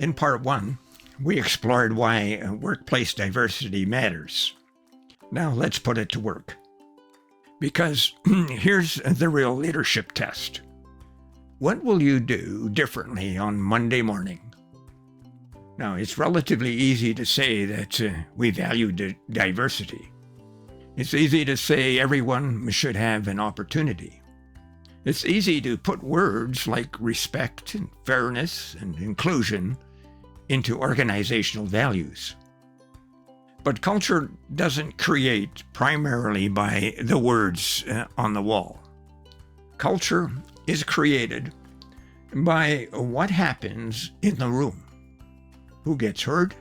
In part one, we explored why workplace diversity matters. Now let's put it to work. Because here's the real leadership test. What will you do differently on Monday morning? Now, it's relatively easy to say that we value diversity. It's easy to say everyone should have an opportunity. It's easy to put words like respect and fairness and inclusion into organizational values. But culture doesn't create primarily by the words on the wall. Culture is created by what happens in the room. Who gets heard?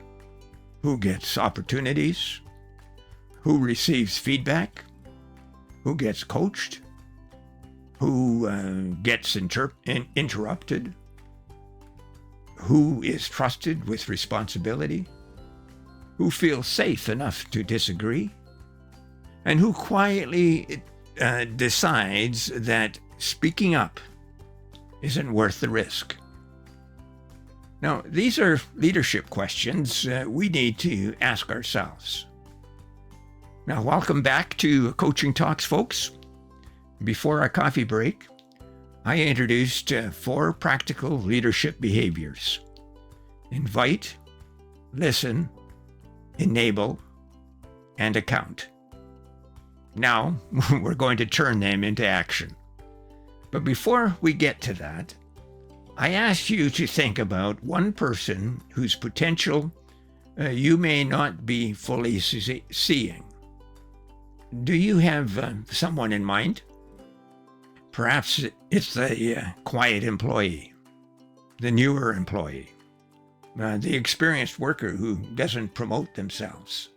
Who gets opportunities? Who receives feedback? Who gets coached? Who gets interrupted? Who is trusted with responsibility? Who feels safe enough to disagree? And who quietly decides that speaking up isn't worth the risk? Now, these are leadership questions we need to ask ourselves. Now, welcome back to Coaching Talks, folks. Before our coffee break, I introduced 4 practical leadership behaviors: invite, listen, enable, and account. Now, we're going to turn them into action. But before we get to that, I ask you to think about one person whose potential you may not be fully seeing. Do you have someone in mind? Perhaps it's the quiet employee, the newer employee, the experienced worker who doesn't promote themselves.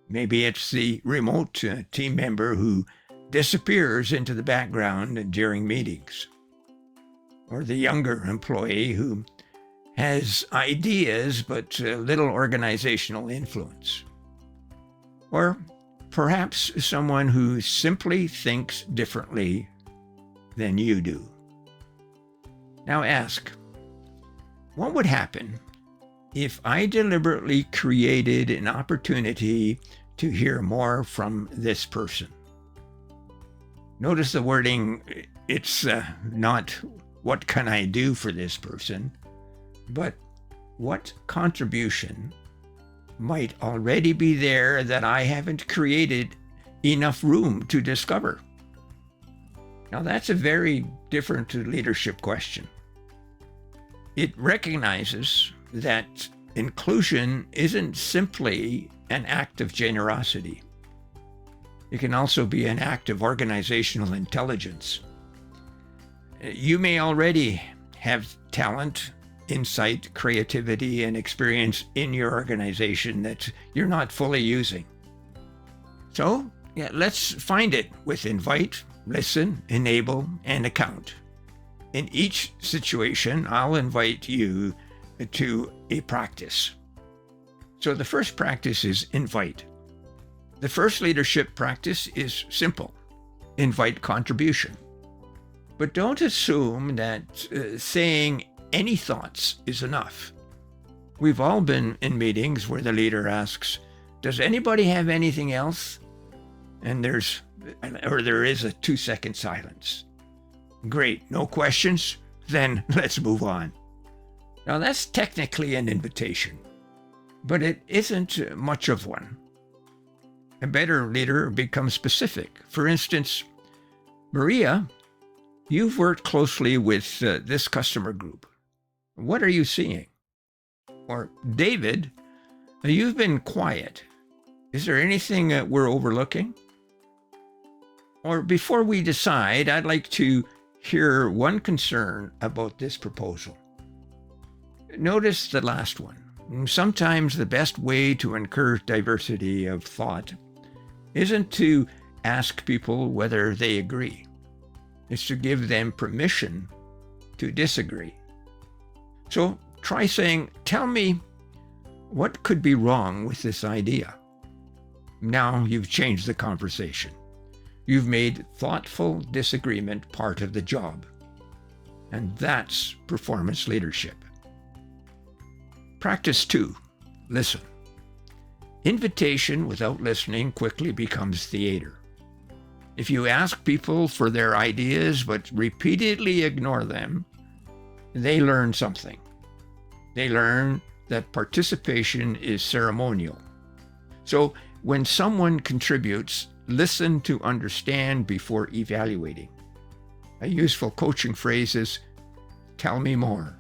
Maybe it's the remote team member who disappears into the background during meetings. Or the younger employee who has ideas but little organizational influence. Or perhaps someone who simply thinks differently than you do. Now ask, what would happen if I deliberately created an opportunity to hear more from this person? Notice the wording, it's not what can I do for this person, but what contribution might already be there that I haven't created enough room to discover? Now that's a very different leadership question. It recognizes that inclusion isn't simply an act of generosity. It can also be an act of organizational intelligence. You may already have talent, insight, creativity, and experience in your organization that you're not fully using. So, let's find it with invite, listen, enable, and account. In each situation, I'll invite you to a practice. So the first practice is invite. The first leadership practice is simple: invite contribution. But don't assume that saying any thoughts is enough. We've all been in meetings where the leader asks, does anybody have anything else? And there is a 2-second silence. Great, no questions? Then let's move on. Now that's technically an invitation, but it isn't much of one. A better leader becomes specific. For instance, Maria, you've worked closely with this customer group. What are you seeing? Or David, you've been quiet. Is there anything we're overlooking? Or before we decide, I'd like to hear one concern about this proposal. Notice the last one. Sometimes the best way to encourage diversity of thought isn't to ask people whether they agree. It's to give them permission to disagree. So try saying, tell me what could be wrong with this idea. Now you've changed the conversation. You've made thoughtful disagreement part of the job. And that's performance leadership. Practice 2. Listen. Invitation without listening quickly becomes theater. If you ask people for their ideas but repeatedly ignore them, they learn something. They learn that participation is ceremonial. So when someone contributes, listen to understand before evaluating. A useful coaching phrase is, "Tell me more."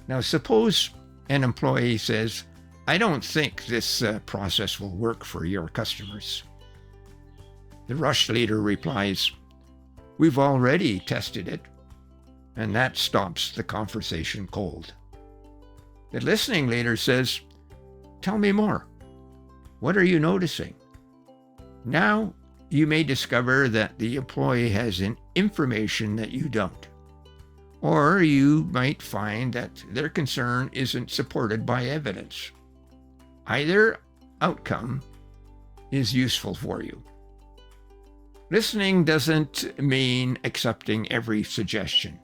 Now, suppose an employee says, "I don't think this process will work for your customers." The rush leader replies, "We've already tested it," and that stops the conversation cold. The listening leader says, "Tell me more. What are you noticing?" Now you may discover that the employee has information that you don't. Or you might find that their concern isn't supported by evidence. Either outcome is useful for you. Listening doesn't mean accepting every suggestion.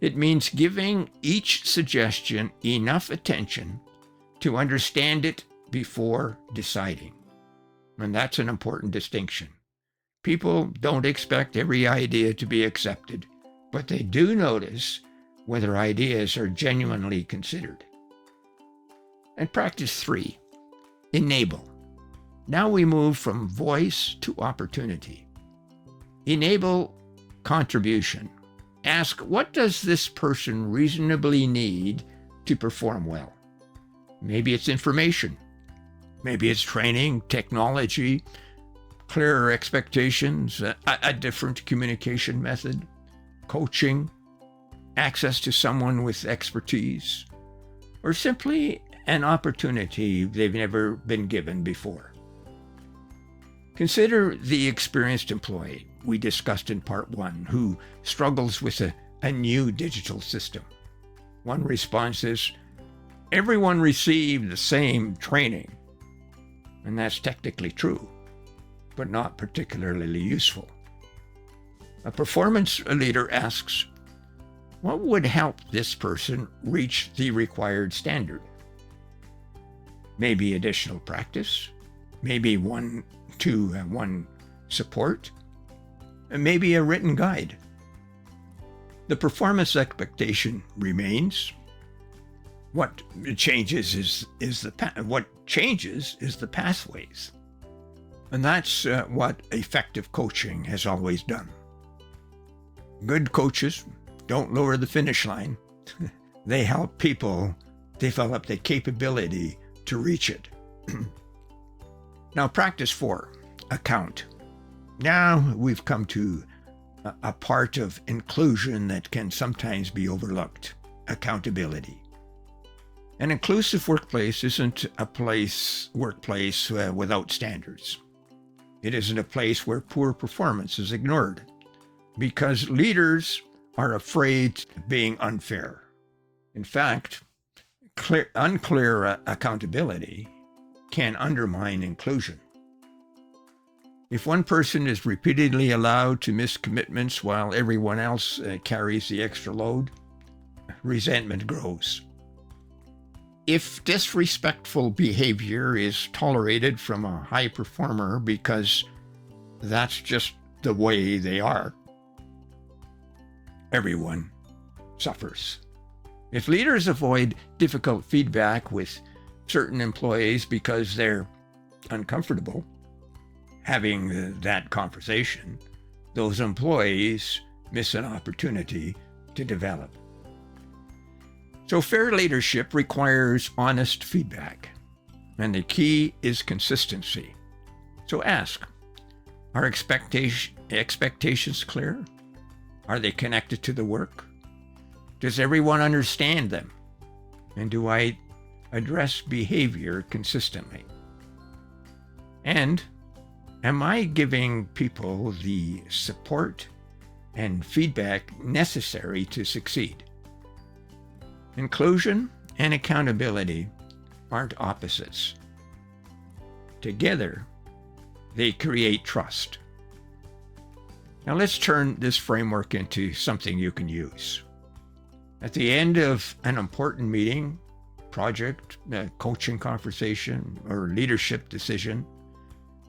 It means giving each suggestion enough attention to understand it before deciding. And that's an important distinction. People don't expect every idea to be accepted, but they do notice whether ideas are genuinely considered. And practice 3, enable. Now we move from voice to opportunity. Enable contribution. Ask, what does this person reasonably need to perform well? Maybe it's information. Maybe it's training, technology, clearer expectations, a different communication method, coaching, access to someone with expertise, or simply an opportunity they've never been given before. Consider the experienced employee we discussed in part 1 who struggles with a new digital system. One response is, "Everyone received the same training." And that's technically true, but not particularly useful. A performance leader asks, what would help this person reach the required standard? Maybe additional practice, maybe one-to-one support, and maybe a written guide. The performance expectation remains. What changes is the pathways. And that's what effective coaching has always done. Good coaches don't lower the finish line. They help people develop the capability to reach it. Now, practice 4, account. Now we've come to a part of inclusion that can sometimes be overlooked, accountability. An inclusive workplace isn't a workplace without standards. It isn't a place where poor performance is ignored, because leaders are afraid of being unfair. In fact, unclear accountability can undermine inclusion. If one person is repeatedly allowed to miss commitments while everyone else carries the extra load, resentment grows. If disrespectful behavior is tolerated from a high performer because that's just the way they are, everyone suffers. If leaders avoid difficult feedback with certain employees because they're uncomfortable having that conversation, those employees miss an opportunity to develop. So fair leadership requires honest feedback, and the key is consistency. So ask, are expectations clear? Are they connected to the work? Does everyone understand them? And do I address behavior consistently? And am I giving people the support and feedback necessary to succeed? Inclusion and accountability aren't opposites. Together, they create trust. Now let's turn this framework into something you can use. At the end of an important meeting, project, a coaching conversation, or leadership decision,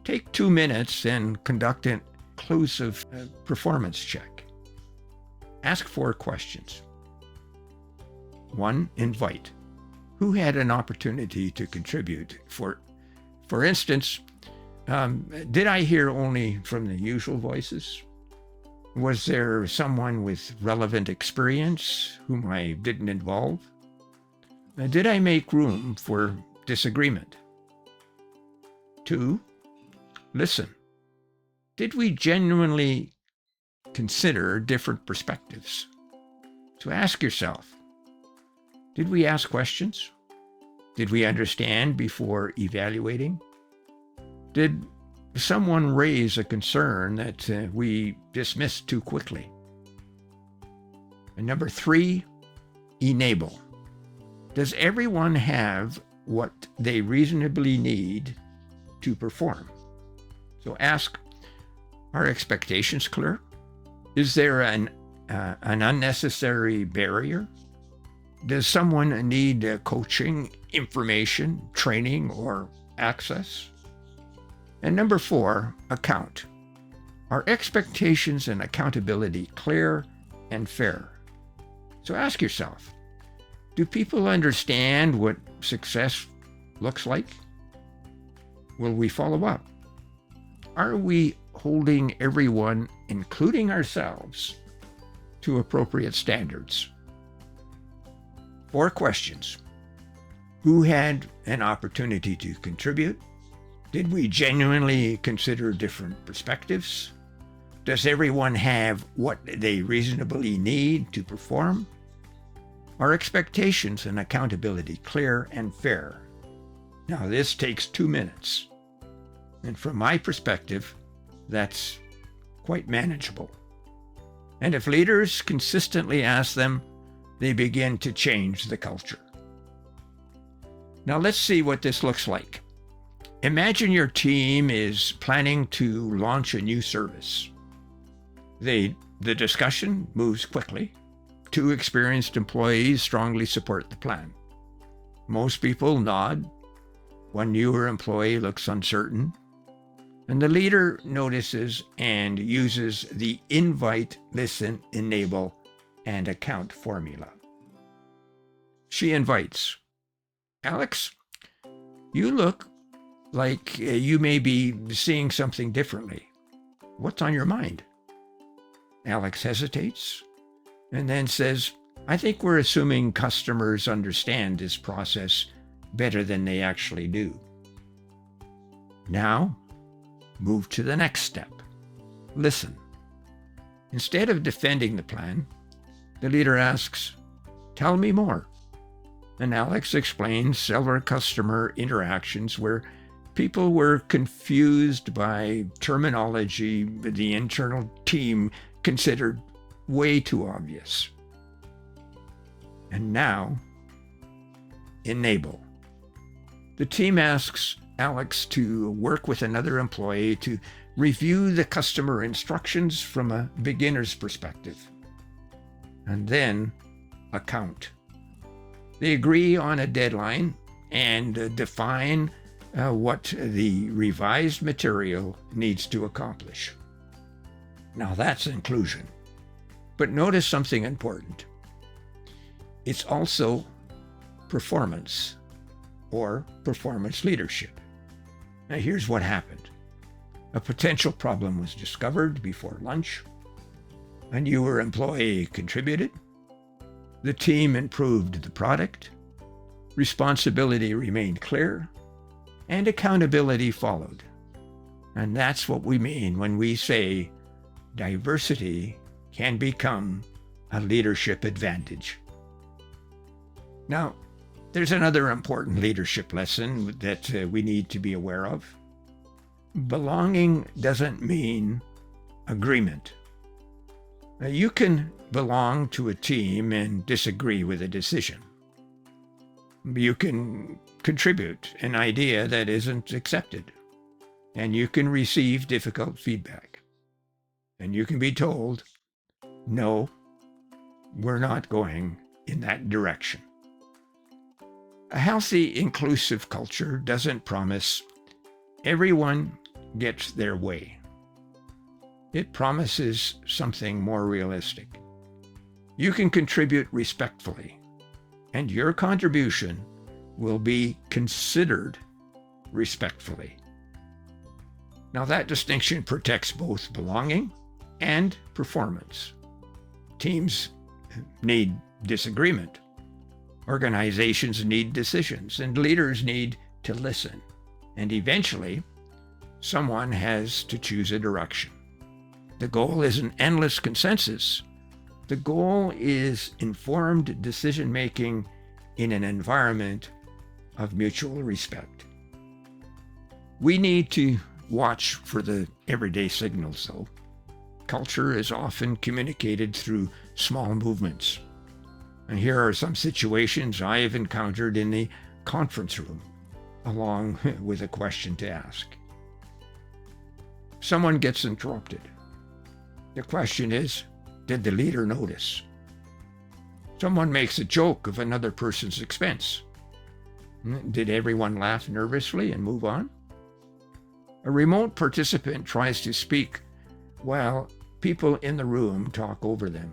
take 2 minutes and conduct an inclusive performance check. Ask 4 questions. 1. Invite. Who had an opportunity to contribute? For instance, did I hear only from the usual voices? Was there someone with relevant experience whom I didn't involve? Did I make room for disagreement? 2. Listen. Did we genuinely consider different perspectives? So ask yourself, did we ask questions? Did we understand before evaluating? Did someone raise a concern that we dismissed too quickly? And number 3, enable. Does everyone have what they reasonably need to perform? So ask, are expectations clear? Is there an unnecessary barrier? Does someone need coaching, information, training, or access? And number 4, account. Are expectations and accountability clear and fair? So ask yourself, do people understand what success looks like? Will we follow up? Are we holding everyone, including ourselves, to appropriate standards? 4 questions. Who had an opportunity to contribute? Did we genuinely consider different perspectives? Does everyone have what they reasonably need to perform? Are expectations and accountability clear and fair? Now, this takes 2 minutes. And from my perspective, that's quite manageable. And if leaders consistently ask them, they begin to change the culture. Now, let's see what this looks like. Imagine your team is planning to launch a new service. The discussion moves quickly. 2 experienced employees strongly support the plan. Most people nod. 1 newer employee looks uncertain. And the leader notices and uses the invite, listen, enable, and account formula. She invites, Alex, you look like you may be seeing something differently. What's on your mind? Alex hesitates and then says, I think we're assuming customers understand this process better than they actually do. Now, move to the next step. Listen. Instead of defending the plan, the leader asks, tell me more. And Alex explains several customer interactions where people were confused by terminology the internal team considered way too obvious. And now, enable. The team asks Alex to work with another employee to review the customer instructions from a beginner's perspective. And then, account. They agree on a deadline and define what the revised material needs to accomplish. Now that's inclusion. But notice something important. It's also performance or performance leadership. Now here's what happened. A potential problem was discovered before lunch. A newer employee contributed. The team improved the product. Responsibility remained clear. And accountability followed. And that's what we mean when we say diversity can become a leadership advantage. Now, there's another important leadership lesson that we need to be aware of. Belonging doesn't mean agreement. Now, you can belong to a team and disagree with a decision. You can contribute an idea that isn't accepted, and you can receive difficult feedback. And you can be told, no, we're not going in that direction. A healthy, inclusive culture doesn't promise everyone gets their way. It promises something more realistic. You can contribute respectfully, and your contribution will be considered respectfully. Now, that distinction protects both belonging and performance. Teams need disagreement. Organizations need decisions, and leaders need to listen. And eventually, someone has to choose a direction. The goal isn't endless consensus. The goal is informed decision-making in an environment of mutual respect. We need to watch for the everyday signals, though. Culture is often communicated through small movements. And here are some situations I have encountered in the conference room, along with a question to ask. Someone gets interrupted. The question is, did the leader notice? Someone makes a joke of another person's expense. Did everyone laugh nervously and move on? A remote participant tries to speak while people in the room talk over them.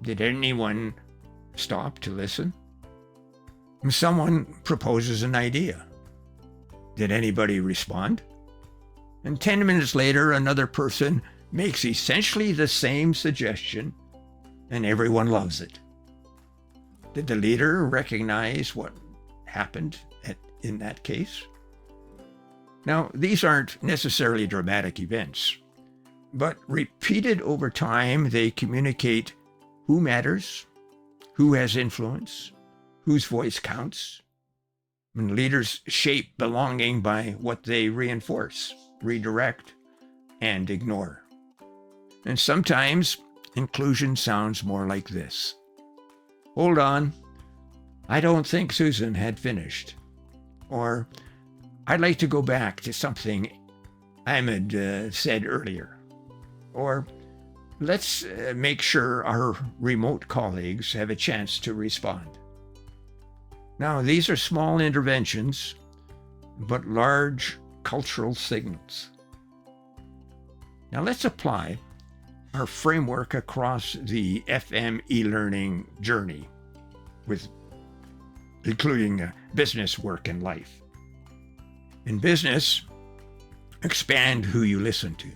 Did anyone stop to listen? Someone proposes an idea. Did anybody respond? And 10 minutes later, another person makes essentially the same suggestion, and everyone loves it. Did the leader recognize what happened in that case? Now, these aren't necessarily dramatic events, but repeated over time, they communicate who matters, who has influence, whose voice counts. And leaders shape belonging by what they reinforce, redirect, and ignore. And sometimes inclusion sounds more like this. Hold on, I don't think Susan had finished. Or, I'd like to go back to something Ahmed said earlier. Or, let's make sure our remote colleagues have a chance to respond. Now, these are small interventions, but large cultural signals. Now, let's apply our framework across the FMelearning journey, including business, work, and life. In business, expand who you listen to.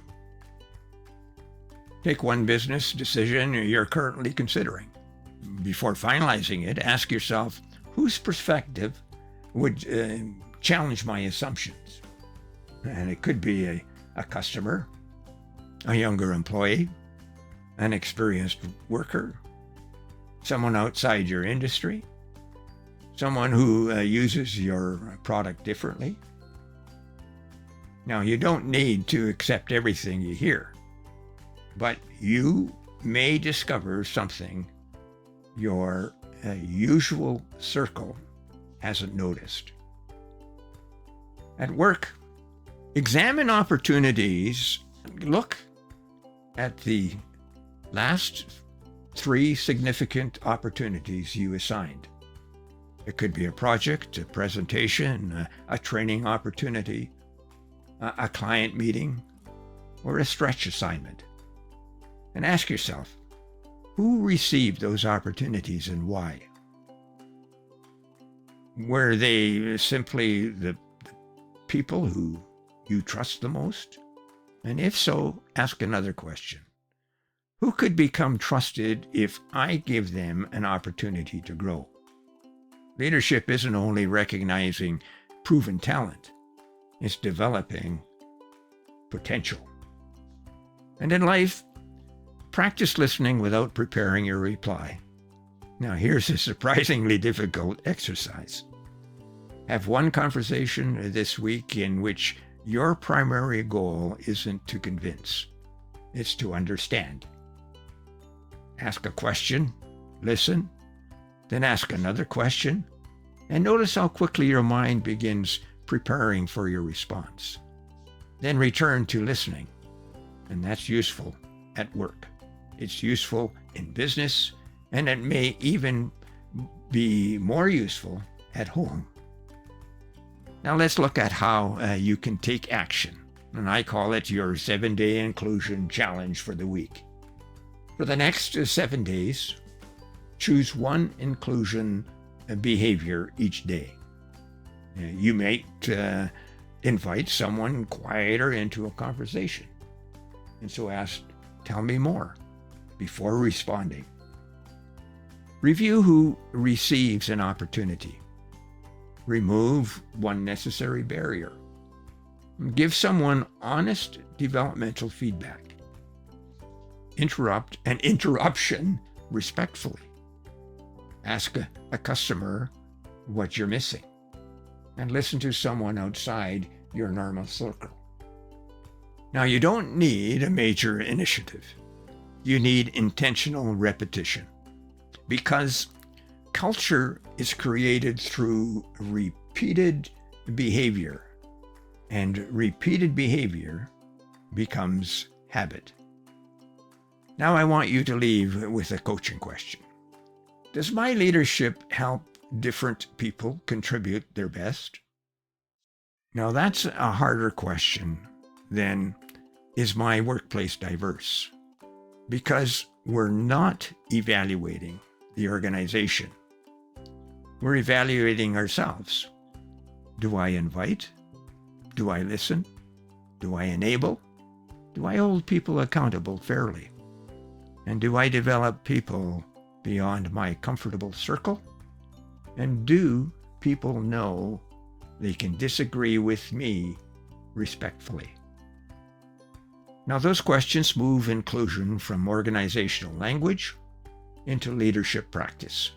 Take one business decision you're currently considering. Before finalizing it, ask yourself, whose perspective would challenge my assumptions? And it could be a customer, a younger employee, an experienced worker, someone outside your industry, someone who uses your product differently. Now, you don't need to accept everything you hear, but you may discover something your usual circle hasn't noticed. At work, examine opportunities. Look at the last 3 significant opportunities you assigned. It could be a project, a presentation, a training opportunity, a client meeting, or a stretch assignment. And ask yourself, who received those opportunities and why? Were they simply the people who you trust the most? And if so, ask another question. Who could become trusted if I give them an opportunity to grow? Leadership isn't only recognizing proven talent, it's developing potential. And in life, practice listening without preparing your reply. Now, here's a surprisingly difficult exercise. Have one conversation this week in which your primary goal isn't to convince, it's to understand. Ask a question, listen, then ask another question, and notice how quickly your mind begins preparing for your response. Then return to listening, and that's useful at work. It's useful in business, and it may even be more useful at home. Now let's look at how you can take action, and I call it your 7-day inclusion challenge for the week. For the next 7 days, choose one inclusion behavior each day. You might invite someone quieter into a conversation, and so ask, "Tell me more," before responding. Review who receives an opportunity. Remove one necessary barrier. Give someone honest developmental feedback. Interrupt an interruption respectfully. Ask a customer what you're missing, and listen to someone outside your normal circle. Now, you don't need a major initiative. You need intentional repetition, because culture is created through repeated behavior, and repeated behavior becomes habit. Now I want you to leave with a coaching question. Does my leadership help different people contribute their best? Now that's a harder question than, is my workplace diverse? Because we're not evaluating the organization. We're evaluating ourselves. Do I invite? Do I listen? Do I enable? Do I hold people accountable fairly? And do I develop people beyond my comfortable circle? And do people know they can disagree with me respectfully? Now, those questions move inclusion from organizational language into leadership practice.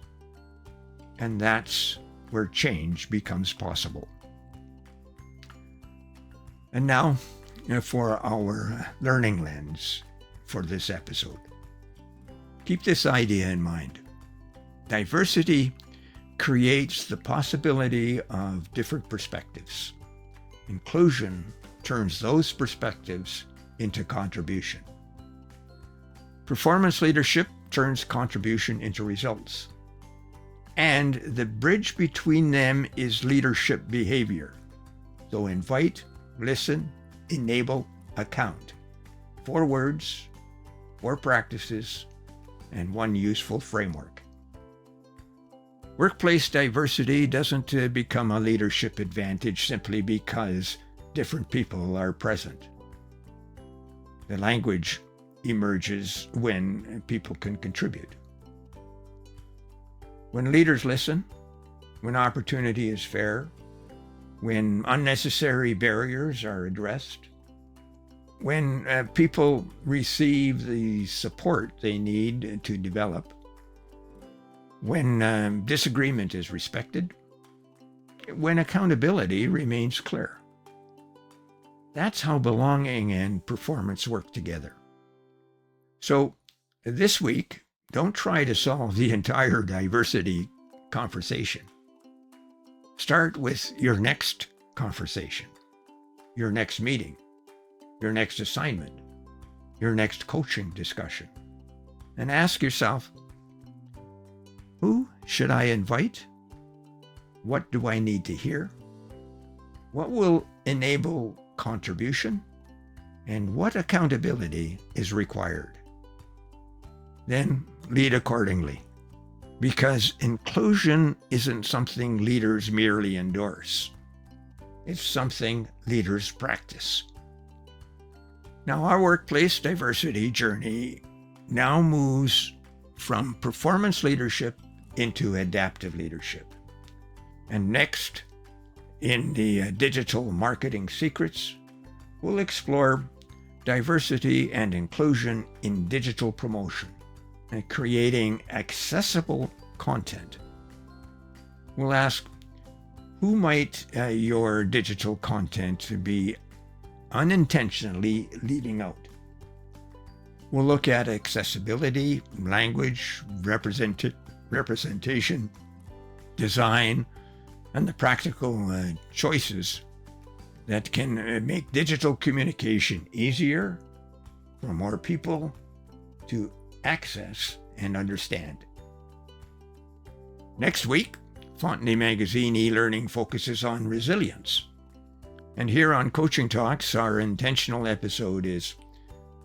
And that's where change becomes possible. And now, for our learning lens for this episode. Keep this idea in mind. Diversity creates the possibility of different perspectives. Inclusion turns those perspectives into contribution. Performance leadership turns contribution into results. And the bridge between them is leadership behavior. So invite, listen, enable, account. 4 words, 4 practices, and 1 useful framework. Workplace diversity doesn't become a leadership advantage simply because different people are present. The language emerges when people can contribute. When leaders listen, when opportunity is fair, when unnecessary barriers are addressed, when people receive the support they need to develop, when disagreement is respected, when accountability remains clear. That's how belonging and performance work together. So this week, don't try to solve the entire diversity conversation. Start with your next conversation, your next meeting, your next assignment, your next coaching discussion, and ask yourself, who should I invite? What do I need to hear? What will enable contribution? And what accountability is required? Then lead accordingly, because inclusion isn't something leaders merely endorse. It's something leaders practice. Now, our workplace diversity journey now moves from performance leadership into adaptive leadership. And next, in the Digital Marketing Secrets, we'll explore diversity and inclusion in digital promotion and creating accessible content. We'll ask, who might your digital content be unintentionally leaving out? We'll look at accessibility, language, representation, design, and the practical choices that can make digital communication easier for more people to access and understand. Next week, Fontanie magazine eLearning focuses on resilience. And here on Coaching Talks, our intentional episode is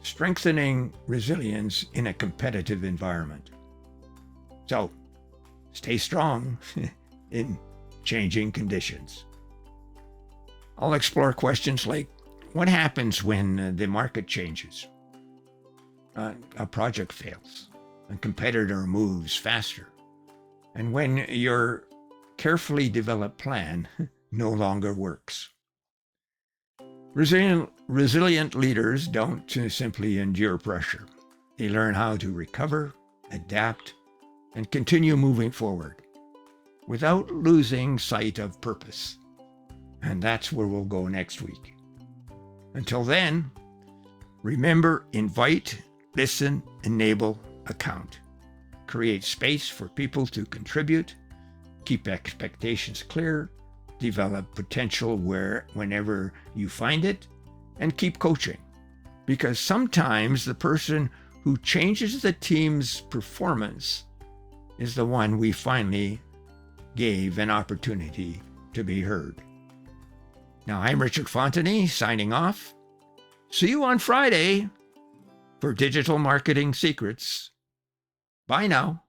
strengthening resilience in a competitive environment. So, stay strong in changing conditions. I'll explore questions like, what happens when the market changes? A project fails, a competitor moves faster, and when your carefully developed plan no longer works. Resilient leaders don't simply endure pressure. They learn how to recover, adapt, and continue moving forward without losing sight of purpose. And that's where we'll go next week. Until then, remember, invite, listen, enable, account. Create space for people to contribute, keep expectations clear, develop potential whenever you find it, and keep coaching. Because sometimes the person who changes the team's performance is the one we finally gave an opportunity to be heard. Now, I'm Richard Fontanie, signing off. See you on Friday for Digital Marketing Secrets. Bye now.